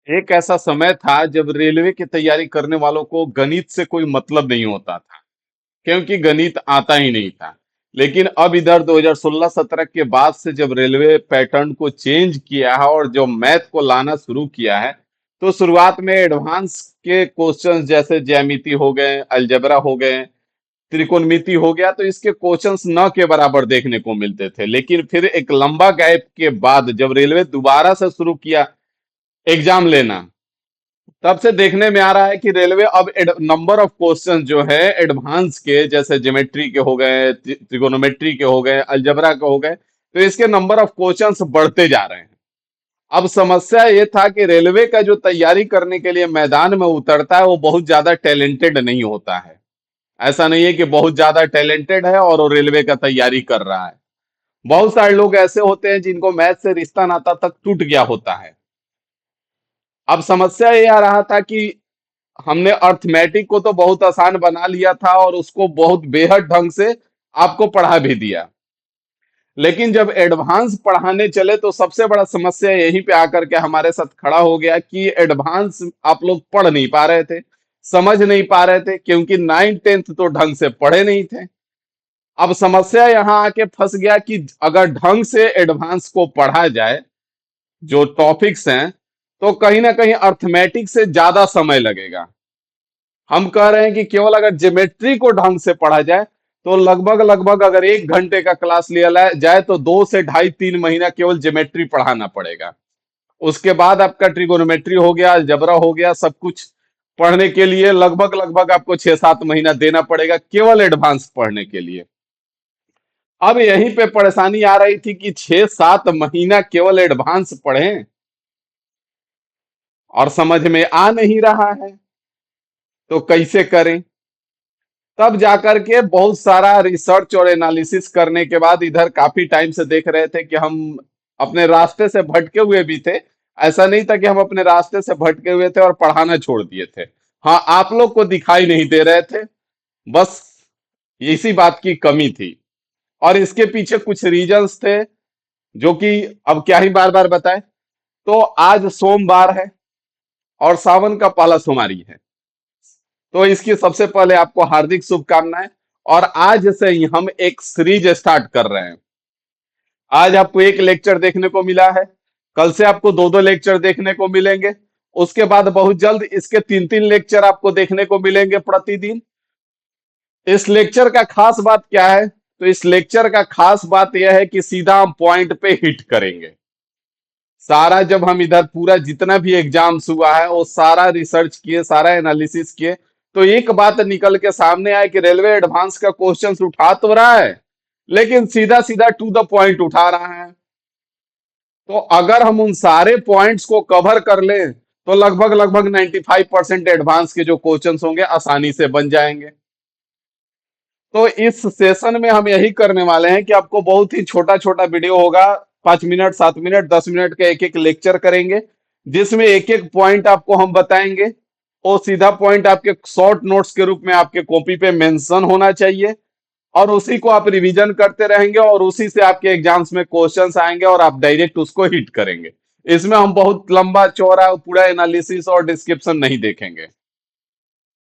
एक ऐसा समय था जब रेलवे की तैयारी करने वालों को गणित से कोई मतलब नहीं होता था, क्योंकि गणित आता ही नहीं था। लेकिन अब इधर 2016-17 के बाद से जब रेलवे पैटर्न को चेंज किया है और जो मैथ को लाना शुरू किया है, तो शुरुआत में एडवांस के क्वेश्चंस जैसे ज्यामिति हो गए, अलजेब्रा हो गए, त्रिकोणमिति हो गया, तो इसके क्वेश्चंस न के बराबर देखने को मिलते थे। लेकिन फिर एक लंबा गैप के बाद जब रेलवे दोबारा से शुरू किया एग्जाम लेना, तब से देखने में आ रहा है कि रेलवे अब नंबर ऑफ क्वेश्चन जो है एडवांस के, जैसे ज्योमेट्री के हो गए, त्रिकोणोमेट्री के हो गए, अलजेब्रा के हो गए, तो इसके नंबर ऑफ क्वेश्चंस बढ़ते जा रहे हैं। अब समस्या ये था कि रेलवे का जो तैयारी करने के लिए मैदान में उतरता है वो बहुत ज्यादा टैलेंटेड नहीं होता है। ऐसा नहीं है कि बहुत ज्यादा टैलेंटेड है और वो रेलवे का तैयारी कर रहा है। बहुत सारे लोग ऐसे होते हैं जिनको मैथ से रिश्ता नाता तक टूट गया होता है। अब समस्या ये आ रहा था कि हमने अर्थमेटिक को तो बहुत आसान बना लिया था और उसको बहुत बेहद ढंग से आपको पढ़ा भी दिया। लेकिन जब एडवांस पढ़ाने चले तो सबसे बड़ा समस्या यहीं पे आकर के हमारे साथ खड़ा हो गया कि एडवांस आप लोग पढ़ नहीं पा रहे थे, समझ नहीं पा रहे थे, क्योंकि 9th 10th तो ढंग से पढ़े नहीं थे। अब समस्या यहां आके फंस गया कि अगर ढंग से एडवांस को पढ़ा जाए, जो टॉपिक्स हैं, तो कहीं ना कहीं अर्थमेटिक से ज्यादा समय लगेगा। हम कह रहे हैं कि केवल अगर ज्योमेट्री को ढंग से पढ़ा जाए तो लगभग लगभग अगर 1 घंटे का क्लास लिया जाए तो 2 से ढाई 3 महीना केवल ज्योमेट्री पढ़ाना पड़ेगा। उसके बाद आपका ट्रिगोनोमेट्री हो गया, अलजेब्रा हो गया, सब कुछ पढ़ने के लिए लगभग लगभग आपको 6 7 महीना देना पड़ेगा केवल एडवांस पढ़ने के लिए। अब यहीं पे परेशानी आ रही थी कि 6 7 महीना केवल एडवांस पढ़ें और समझ में आ नहीं रहा है, तो कैसे करें। तब जाकर के बहुत सारा रिसर्च और एनालिसिस करने के बाद इधर काफी टाइम से देख रहे थे कि हम अपने रास्ते से भटके हुए भी थे। ऐसा नहीं था कि हम अपने रास्ते से भटके हुए थे और पढ़ाना छोड़ दिए थे। हाँ, आप लोग को दिखाई नहीं दे रहे थे, बस इसी बात की कमी थी। और इसके पीछे कुछ रीजंस थे जो कि अब क्या ही बार बार बताएं। तो आज सोमवार है और सावन का पहला सोमवारी है, तो इसकी सबसे पहले आपको हार्दिक शुभकामनाएं। और आज से ही हम एक सीरीज स्टार्ट कर रहे हैं। आज आपको एक लेक्चर देखने को मिला है, कल से आपको दो दो लेक्चर देखने को मिलेंगे। उसके बाद बहुत जल्द इसके 3 3 लेक्चर आपको देखने को मिलेंगे प्रतिदिन। इस लेक्चर का खास बात क्या है? तो इस लेक्चर का खास बात यह है कि सीधा हम पॉइंट पे हिट करेंगे। सारा जब हम इधर पूरा जितना भी एग्जाम्स हुआ है वो सारा रिसर्च किए, सारा एनालिसिस किए, तो एक बात निकल के सामने आए कि रेलवे एडवांस का क्वेश्चंस उठा तो रहा है, लेकिन सीधा सीधा टू द पॉइंट उठा रहा है। तो अगर हम उन सारे पॉइंट्स को कवर कर लें तो लगभग लगभग 95% एडवांस के जो क्वेश्चंस होंगे आसानी से बन जाएंगे। तो इस सेशन में हम यही करने वाले हैं कि आपको बहुत ही छोटा छोटा वीडियो होगा, 5 मिनट 7 मिनट 10 मिनट के एक एक लेक्चर करेंगे, जिसमें एक एक पॉइंट आपको हम बताएंगे। और सीधा पॉइंट आपके शॉर्ट नोट्स के रूप में आपके कॉपी पे मेंशन होना चाहिए, और उसी को आप रिवीजन करते रहेंगे और उसी से आपके एग्जाम्स में क्वेश्चंस आएंगे और आप डायरेक्ट उसको हिट करेंगे। इसमें हम बहुत लंबा चौड़ा पूरा एनालिसिस और डिस्क्रिप्शन नहीं देखेंगे।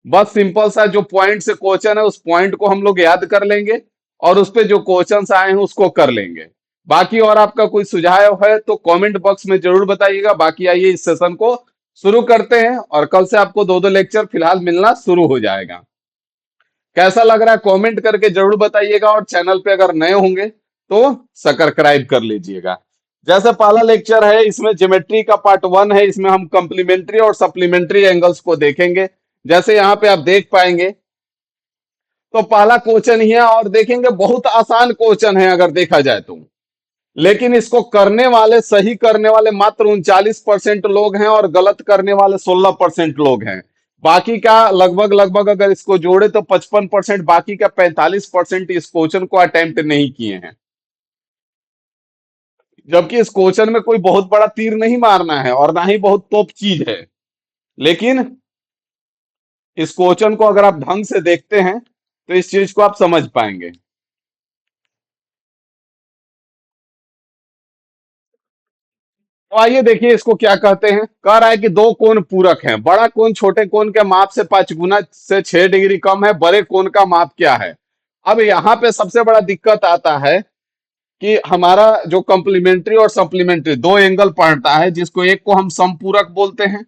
बस सिंपल सा जो पॉइंट से क्वेश्चन है उस पॉइंट को हम लोग याद कर लेंगे और उस पे जो क्वेश्चंस आए हैं उसको कर लेंगे। बाकी और आपका कोई सुझाव है तो कमेंट बॉक्स में जरूर बताइएगा। बाकी आइए इस सेशन को शुरू करते हैं, और कल से आपको दो दो लेक्चर फिलहाल मिलना शुरू हो जाएगा। कैसा लग रहा है कमेंट करके जरूर बताइएगा, और चैनल पे अगर नए होंगे तो सब्सक्राइब कर लीजिएगा। जैसे पहला लेक्चर है, इसमें ज्योमेट्री का पार्ट 1 है, इसमें हम कम्प्लीमेंट्री और सप्लीमेंट्री एंगल्स को देखेंगे। जैसे यहाँ पे आप देख पाएंगे, तो पहला क्वेश्चन ही है और देखेंगे बहुत आसान क्वेश्चन है अगर देखा जाए तो। लेकिन इसको करने वाले, सही करने वाले मात्र 39% लोग हैं और गलत करने वाले 16% लोग हैं। बाकी का लगभग लगभग अगर इसको जोड़े तो 55%, बाकी का 45% इस क्वेश्चन को अटेम्प्ट नहीं किए हैं। जबकि इस क्वेश्चन में कोई बहुत बड़ा तीर नहीं मारना है और ना ही बहुत तोप चीज है, लेकिन इस क्वेश्चन को अगर आप ढंग से देखते हैं तो इस चीज को आप समझ पाएंगे। तो आइए देखिए इसको क्या कहते हैं। कह रहा है कि दो कोण पूरक हैं, बड़ा कोण छोटे कोण के माप से 5 गुना से 6 डिग्री कम है, बड़े कोण का माप क्या है। अब यहाँ पे सबसे बड़ा दिक्कत आता है कि हमारा जो कंप्लीमेंट्री और सप्लीमेंट्री दो एंगल पढ़ता है, जिसको एक को हम समपूरक बोलते हैं,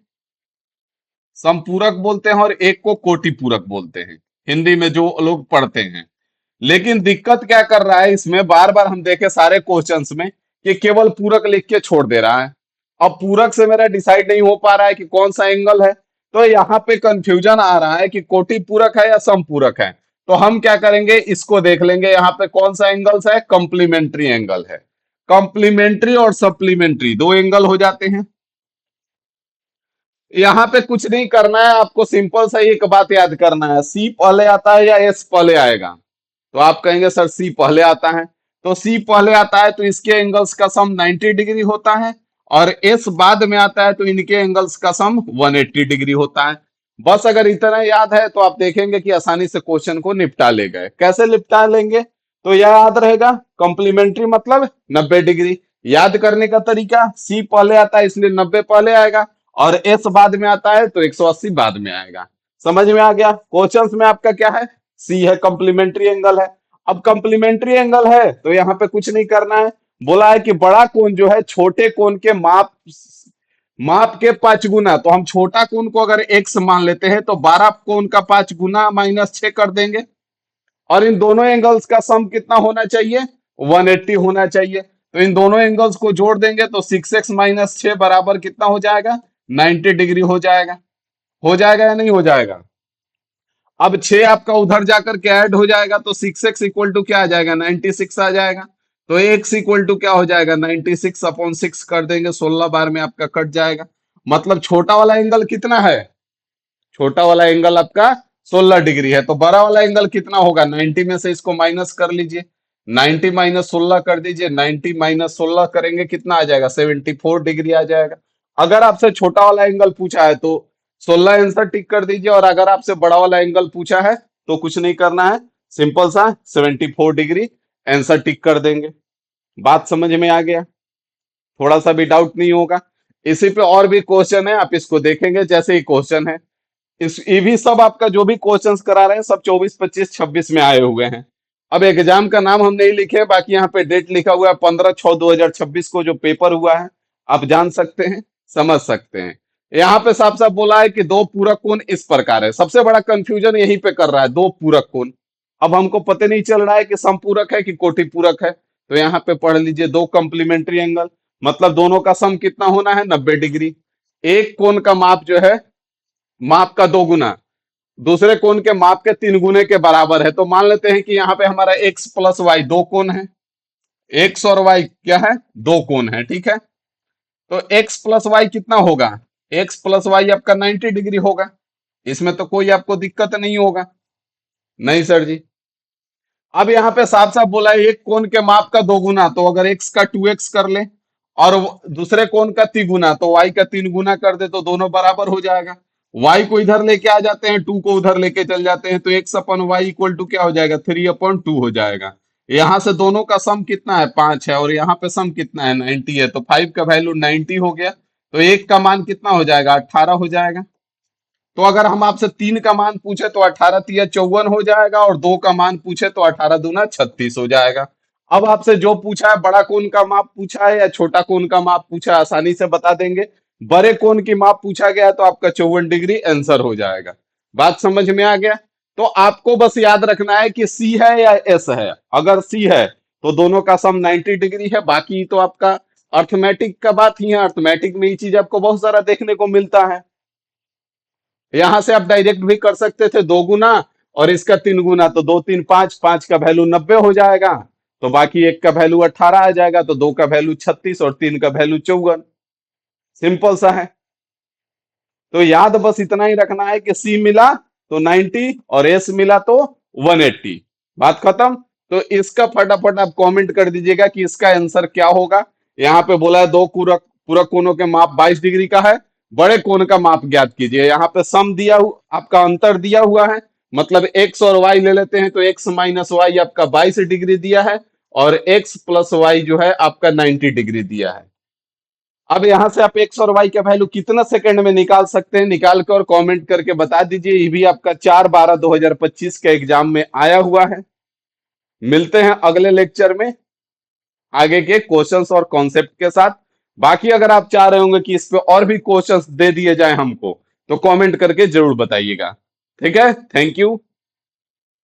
समपूरक बोलते हैं, और एक को कोटि पूरक बोलते हैं, हिंदी में जो लोग पढ़ते हैं। लेकिन दिक्कत क्या कर रहा है इसमें, बार बार हम देखे सारे क्वेश्चंस में कि केवल पूरक लिख के छोड़ दे रहा है। अब पूरक से मेरा डिसाइड नहीं हो पा रहा है कि कौन सा एंगल है, तो यहाँ पे कंफ्यूजन आ रहा है कि कोटि पूरक है या समपूरक है। तो हम क्या करेंगे, इसको देख लेंगे, यहाँ पे कौन सा एंगल्स है, कंप्लीमेंट्री एंगल है। कंप्लीमेंट्री और सप्लीमेंट्री दो एंगल हो जाते हैं। यहाँ पे कुछ नहीं करना है आपको, सिंपल सा एक बात याद करना है, सी पहले आता है या एस पहले आएगा। तो आप कहेंगे सर सी पहले आता है, तो सी पहले आता है तो इसके एंगल्स का सम 90 डिग्री होता है, और एस बाद में आता है तो इनके एंगल्स का सम 180 डिग्री होता है। बस अगर इतना याद है तो आप देखेंगे कि आसानी से क्वेश्चन को निपटा ले गए। कैसे निपटा लेंगे, तो यह याद रहेगा, कॉम्प्लीमेंट्री मतलब 90 डिग्री। याद करने का तरीका, सी पहले आता है इसलिए 90 पहले आएगा, और एस बाद में आता है तो 180 बाद में आएगा। समझ में आ गया। क्वेश्चंस में आपका क्या है, सी है, कॉम्प्लीमेंट्री एंगल है। अब कॉम्प्लीमेंट्री एंगल है तो यहाँ पे कुछ नहीं करना है, बोला है कि बड़ा कोण जो है छोटे कोण के माप माप के 5 गुना, तो हम छोटा कोण को अगर एक्स मान लेते हैं तो 12 कोण का 5 गुना -6 कर देंगे, और इन दोनों एंगल्स का सम कितना होना चाहिए, 180 होना चाहिए। तो इन दोनों एंगल्स को जोड़ देंगे तो 6x - 6 बराबर कितना हो जाएगा, 90 डिग्री हो जाएगा। हो जाएगा या नहीं हो जाएगा। अब 6 आपका उधर जाकर के ऐड हो जाएगा तो 6x इक्वल टू क्या आ जाएगा, 96 आ जाएगा। तो x इक्वल टू क्या हो जाएगा, 96/6 कर देंगे, 16 बार में आपका कट जाएगा। मतलब छोटा वाला एंगल कितना है, छोटा वाला एंगल आपका 16 डिग्री है। तो बड़ा वाला एंगल कितना होगा, 90 में से इसको माइनस कर लीजिए, 90 - 16 कर दीजिए, 90 - 16 करेंगे कितना आ जाएगा, 74 डिग्री आ जाएगा। अगर आपसे छोटा वाला एंगल पूछा है तो 16 आंसर टिक कर दीजिए, और अगर आपसे बड़ा वाला एंगल पूछा है तो कुछ नहीं करना है, सिंपल सा 74 डिग्री आंसर टिक कर देंगे। बात समझ में आ गया, थोड़ा सा भी डाउट नहीं होगा। इसी पे और भी क्वेश्चन है, आप इसको देखेंगे जैसे ही क्वेश्चन है। इस ये भी सब आपका जो भी क्वेश्चंस करा रहे हैं सब 24, 25, 26 में आए हुए हैं। अब एग्जाम का नाम हम नहीं लिखे, बाकी यहाँ पे डेट लिखा हुआ है 15/6/2026 को जो पेपर हुआ है, आप जान सकते हैं, समझ सकते हैं। यहाँ पे साफ साफ बोला है कि दो पूरक कोण इस प्रकार है। सबसे बड़ा कंफ्यूजन यहीं पे कर रहा है, दो पूरक कोण। अब हमको पता नहीं चल रहा है कि समपूरक है कि कोटि पूरक है। तो यहाँ पे पढ़ लीजिए, दो कॉम्प्लीमेंट्री एंगल मतलब दोनों का सम कितना होना है, 90 डिग्री। एक कोण का माप जो है, माप का 2 गुना दूसरे कोण के माप के 3 गुने के बराबर है। तो मान लेते हैं कि यहाँ पे हमारा x + y दो कोण है, x और y क्या है, दो कोण है, ठीक है। तो x + y कितना होगा, x + y आपका 90 डिग्री होगा। इसमें तो कोई आपको दिक्कत नहीं होगा, नहीं सर जी। अब यहाँ पे साफ साफ बोला है एक कोण के माप का 2 गुना, तो अगर x का 2x कर ले और दूसरे कोण का 3 गुना, तो y का 3 गुना कर दे तो दोनों बराबर हो जाएगा। y को इधर लेके आ जाते हैं, 2 को उधर लेके चल जाते हैं, तो x/y इक्वल टू क्या हो जाएगा, 3/2 हो जाएगा। यहाँ से दोनों का सम कितना है, 5 है, और यहाँ पे सम कितना है, 90 है। तो 5 का वैल्यू 90 हो गया, तो एक का मान कितना हो जाएगा, 18 हो जाएगा। तो अगर हम आपसे 3 का मान पूछे तो 18×3 = 54 हो जाएगा, और 2 का मान पूछे तो 18×2 = 36 हो जाएगा। अब आपसे जो पूछा है, बड़ा कोण का माप पूछा है या छोटा कोण का माप पूछा है, आसानी से बता देंगे। बड़े कोण की माप पूछा गया है तो आपका 54 डिग्री आंसर हो जाएगा। बात समझ में आ गया। तो आपको बस याद रखना है कि सी है या एस है। अगर सी है तो दोनों का सम 90 डिग्री है, बाकी तो आपका अर्थमेटिक का बात ही है। अर्थमेटिक में ये चीज आपको बहुत सारा देखने को मिलता है। यहां से आप डायरेक्ट भी कर सकते थे, 2 गुना और इसका 3 गुना, तो 2 3 5, 5 का वैल्यू 90 हो जाएगा, तो बाकी एक का वैल्यू 18 आ जाएगा, तो 2 का वैल्यू 36 और 3 का वैल्यू 54। सिंपल सा है। तो याद बस इतना ही रखना है कि सी मिला तो 90 और एस मिला तो 180। बात खत्म। तो इसका फटाफट आप कमेंट कर दीजिएगा कि इसका आंसर क्या होगा। यहाँ पे बोला है दो पूरक पूरक कोणों के माप 22 डिग्री का है, बड़े कोण का माप ज्ञात कीजिए। यहाँ पे सम दिया आपका अंतर दिया हुआ है, मतलब x और y ले लेते हैं तो x - y आपका 22 डिग्री दिया है, और x + y जो है आपका 90 डिग्री दिया है। अब यहां से आप एक्स और वाई का वैल्यू कितना सेकंड में निकाल सकते हैं, निकाल कर कमेंट करके बता दीजिए। ये भी आपका 4/12/2025 के एग्जाम में आया हुआ है। मिलते हैं अगले लेक्चर में आगे के क्वेश्चंस और कॉन्सेप्ट के साथ। बाकी अगर आप चाह रहे होंगे कि इस पे और भी क्वेश्चंस दे दिए जाए हमको, तो कमेंट करके जरूर बताइएगा। ठीक है, थैंक यू।